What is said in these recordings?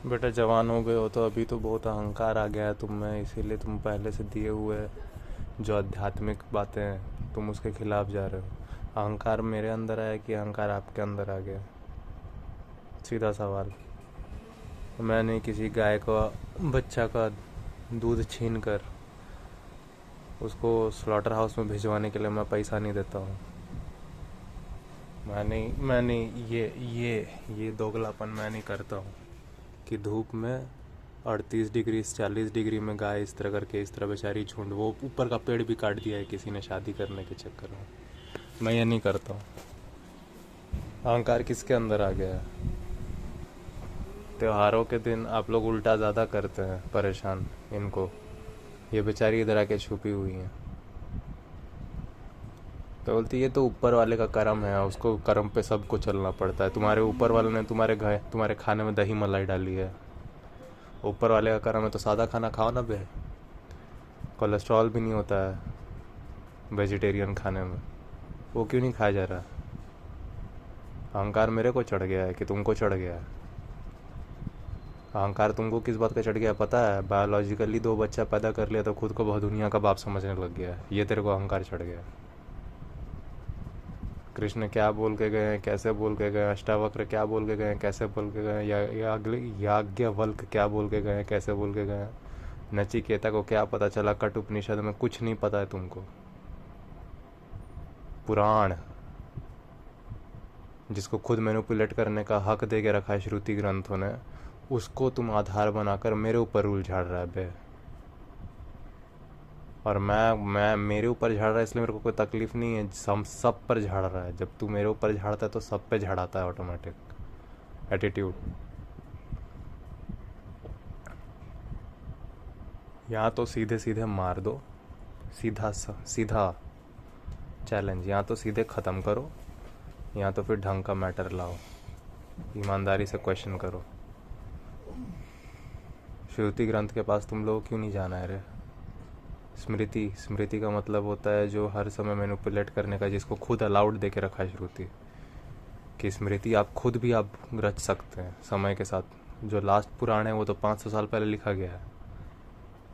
बेटा जवान हो गए हो तो अभी तो बहुत अहंकार आ गया है तुम में, इसीलिए तुम पहले से दिए हुए जो आध्यात्मिक बातें हैं तुम उसके खिलाफ जा रहे हो। अहंकार मेरे अंदर आया कि अहंकार आपके अंदर आ गया? सीधा सवाल। मैं नहीं किसी गाय का बच्चा का दूध छीन कर उसको स्लॉटर हाउस में भिजवाने के लिए मैं पैसा नहीं देता हूँ। मैं नहीं ये दोगलापन मैं नहीं करता हूँ कि धूप में 38 डिग्री 40 डिग्री में गाय इस तरह करके इस तरह बेचारी झुंड, वो ऊपर का पेड़ भी काट दिया है किसी ने शादी करने के चक्कर में। मैं ये नहीं करता हूँ। अहंकार किसके अंदर आ गया है? त्योहारों के दिन आप लोग उल्टा ज़्यादा करते हैं, परेशान इनको। ये बेचारी इधर आके छुपी हुई हैं तो बोलती ये तो ऊपर वाले का कर्म है, उसको कर्म पे सबको चलना पड़ता है। तुम्हारे ऊपर वाले ने तुम्हारे घर तुम्हारे खाने में दही मलाई डाली है, ऊपर वाले का कर्म है तो सादा खाना खाओ ना बे। कोलेस्ट्रॉल भी नहीं होता है वेजिटेरियन खाने में, वो क्यों नहीं खाया जा रहा? अहंकार मेरे को चढ़ गया है कि तुमको चढ़ गया है? अहंकार तुमको किस बात का चढ़ गया पता है? बायोलॉजिकली 2 बच्चा पैदा कर लिया तो खुद को बहुत दुनिया का बाप समझने लग गया है, ये तेरे को अहंकार चढ़ गया है। कृष्ण क्या बोल के गए हैं, कैसे बोल के गए हैं, अष्टावक्र क्या बोल के गए हैं, कैसे बोल के गए हैं, याज्ञवल्क्य क्या बोल के गए हैं, कैसे बोल के गए हैं, नचिकेता को क्या पता चला कट उपनिषद में, कुछ नहीं पता है तुमको। पुराण जिसको खुद मैनिपुलेट करने का हक दे के रखा है श्रुति ग्रंथों ने, उसको तुम आधार बनाकर मेरे ऊपर रूल झाड़ रहा है बे। और मैं मेरे ऊपर झाड़ रहा है इसलिए मेरे को कोई तकलीफ नहीं है, हम सब पर झाड़ रहा है। जब तू मेरे ऊपर झाड़ता है तो सब पे झाड़ाता है ऑटोमेटिक एटीट्यूड। यहाँ तो सीधे सीधे मार दो, सीधा चैलेंज। यहाँ तो सीधे ख़त्म करो, यहाँ तो फिर ढंग का मैटर लाओ, ईमानदारी से क्वेश्चन करो। श्रुति ग्रंथ के पास तुम लोग क्यों नहीं जाना है रे? स्मृति का मतलब होता है जो हर समय मैनिपुलेट करने का, जिसको खुद अलाउड दे के रखा है श्रुति कि स्मृति आप खुद भी आप रच सकते हैं समय के साथ। जो लास्ट पुराण है वो तो 500 साल पहले लिखा गया है।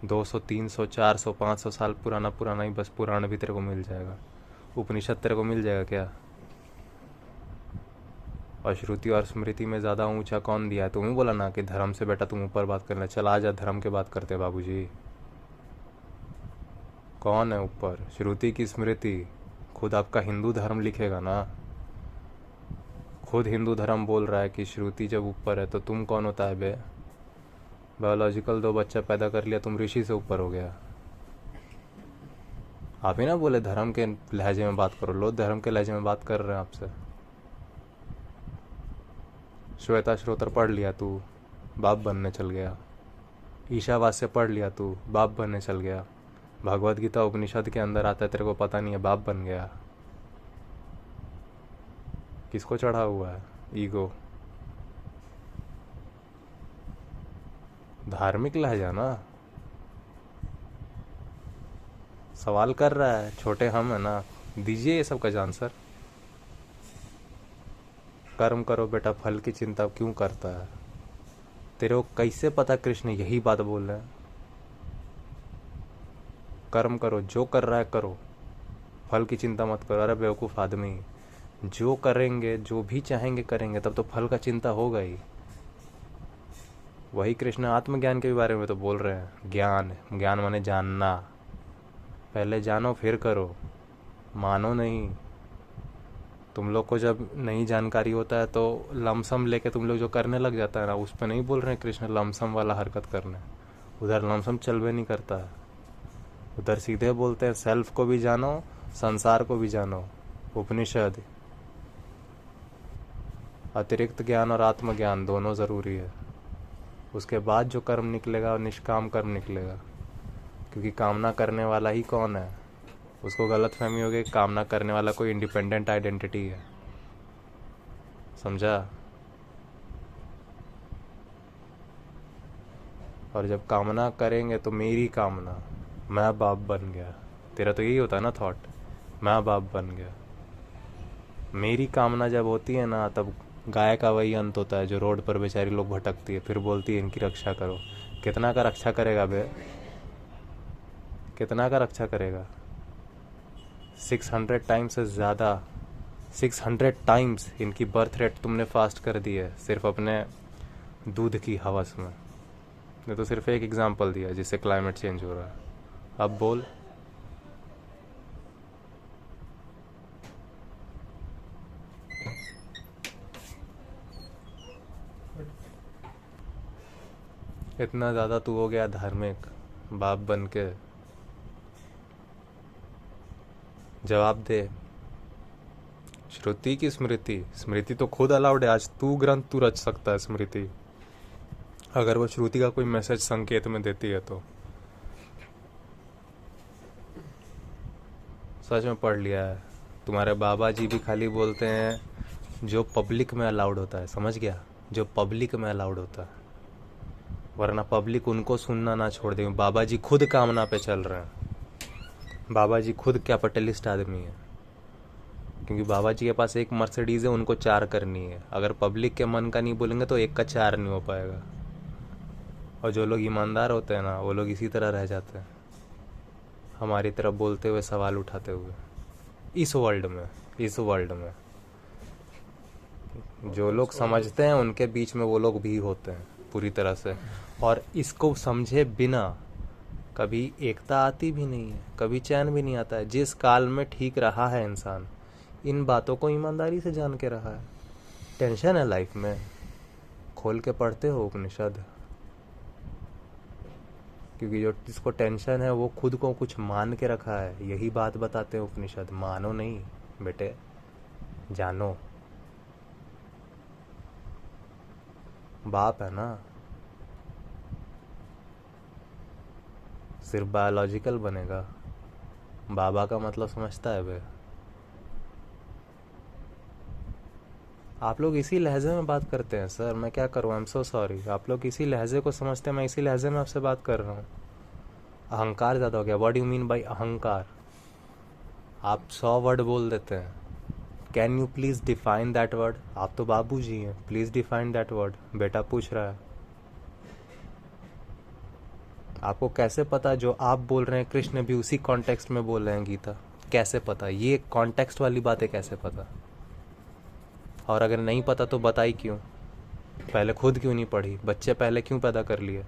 200 300 400 500 साल पुराना ही बस पुराण भी तेरे को मिल जाएगा, उपनिषद तेरे को मिल जाएगा क्या? और श्रुति और स्मृति में ज़्यादा ऊंचा कौन दिया है? तुम्हें बोला ना कि धर्म से बेटा तुम ऊपर बात करना, चल आ जा धर्म के बात करते बाबूजी। कौन है ऊपर? श्रुति की स्मृति? खुद आपका हिंदू धर्म लिखेगा ना, खुद हिंदू धर्म बोल रहा है कि श्रुति जब ऊपर है तो तुम कौन होता है बे? बायोलॉजिकल 2 बच्चा पैदा कर लिया, तुम ऋषि से ऊपर हो गया। आप ही ना बोले धर्म के लहजे में बात करो, लो धर्म के लहजे में बात कर रहे हैं आपसे। श्वेता श्रोत्र पढ़ लिया तू, बाप बनने चल गया। ईशावास्य पढ़ लिया तू, बाप बनने चल गया। भगवत गीता उपनिषद के अंदर आता है, तेरे को पता नहीं है, बाप बन गया। किसको चढ़ा हुआ है? ईगो। धार्मिक लहजा ना, सवाल कर रहा है, छोटे हम है ना, दीजिए ये सब का आंसर। कर्म करो बेटा, फल की चिंता क्यों करता है? तेरे को कैसे पता कृष्ण यही बात बोल रहे हैं? कर्म करो, जो कर रहा है करो, फल की चिंता मत करो। अरे बेवकूफ़ आदमी, जो करेंगे जो भी चाहेंगे करेंगे तब तो फल का चिंता होगा ही। वही कृष्ण आत्मज्ञान के बारे में तो बोल रहे हैं। ज्ञान माने जानना, पहले जानो फिर करो, मानो नहीं। तुम लोग को जब नई जानकारी होता है तो लमसम लेके तुम लोग जो करने लग जाता है ना, उस पर नहीं बोल रहे हैं कृष्ण लमसम वाला हरकत करने। उधर लमसम चलवे नहीं करता है, उधर सीधे बोलते हैं सेल्फ को भी जानो, संसार को भी जानो। उपनिषद, अतिरिक्त ज्ञान और आत्मज्ञान दोनों ज़रूरी है। उसके बाद जो कर्म निकलेगा और निष्काम कर्म निकलेगा। क्योंकि कामना करने वाला ही कौन है? उसको गलत फहमी हो गई, कामना करने वाला कोई इंडिपेंडेंट आइडेंटिटी है, समझा? और जब कामना करेंगे तो मेरी कामना, मैं बाप बन गया, तेरा तो यही होता है ना थॉट, मैं बाप बन गया। मेरी कामना जब होती है ना तब गाय का वही अंत होता है जो रोड पर बेचारी लोग भटकती है, फिर बोलती है इनकी रक्षा करो। कितना का रक्षा करेगा बे? कितना का रक्षा करेगा? 600 टाइम्स से ज़्यादा, 600 टाइम्स इनकी बर्थ रेट तुमने फास्ट कर दी है सिर्फ अपने दूध की हवस में। ये तो सिर्फ एक एग्जांपल दिया जिससे क्लाइमेट चेंज हो रहा है। अब बोल। इतना ज़्यादा तू हो गया धार्मिक बाप बन के, जवाब दे। श्रुति की स्मृति, स्मृति तो खुद अलाउड है। आज तू ग्रंथ तू रच सकता है स्मृति, अगर वो श्रुति का कोई मैसेज संकेत में देती है तो। सच में पढ़ लिया है। तुम्हारे बाबा जी भी खाली बोलते हैं जो पब्लिक में अलाउड होता है, समझ गया? जो पब्लिक में अलाउड होता है, वरना पब्लिक उनको सुनना ना छोड़ देंगे। बाबा जी खुद कामना पे चल रहे हैं। बाबा जी खुद कैपिटलिस्ट आदमी है, क्योंकि बाबा जी के पास एक मर्सिडीज है, उनको 4 करनी है। अगर पब्लिक के मन का नहीं बोलेंगे तो एक का 4 नहीं हो पाएगा। और जो लोग ईमानदार होते हैं ना, वो लोग इसी तरह रह जाते हैं, हमारी तरफ बोलते हुए, सवाल उठाते हुए। इस वर्ल्ड में जो लोग समझते हैं उनके बीच में वो लोग भी होते हैं पूरी तरह से। और इसको समझे बिना कभी एकता आती भी नहीं है, कभी चैन भी नहीं आता है। जिस काल में ठीक रहा है इंसान, इन बातों को ईमानदारी से जान के रहा है। टेंशन है लाइफ में, खोल के पढ़ते हो उपनिषद, क्योंकि जो जिसको टेंशन है वो खुद को कुछ मान के रखा है। यही बात बताते हैं उपनिषद। मानो नहीं बेटे, जानो। बाप है ना, सिर्फ बायोलॉजिकल बनेगा। बाबा का मतलब समझता है बे? आप लोग इसी लहजे में बात करते हैं सर, मैं क्या करूँ, आई एम सो सॉरी। आप लोग इसी लहजे को समझते हैं, मैं इसी लहजे में आपसे बात कर रहा हूँ। अहंकार ज़्यादा हो गया। What do you mean by अहंकार? आप 100 वर्ड बोल देते हैं। Can you please define that word? आप तो बाबू जी हैं, प्लीज़ डिफाइन दैट वर्ड। बेटा पूछ रहा है। आपको कैसे पता जो आप बोल रहे हैं कृष्ण भी उसी कॉन्टेक्स्ट में बोल रहे हैं गीता? कैसे पता? ये कॉन्टेक्स्ट वाली बातें कैसे पता? और अगर नहीं पता तो बताई क्यों? पहले खुद क्यों नहीं पढ़ी? बच्चे पहले क्यों पैदा कर लिए?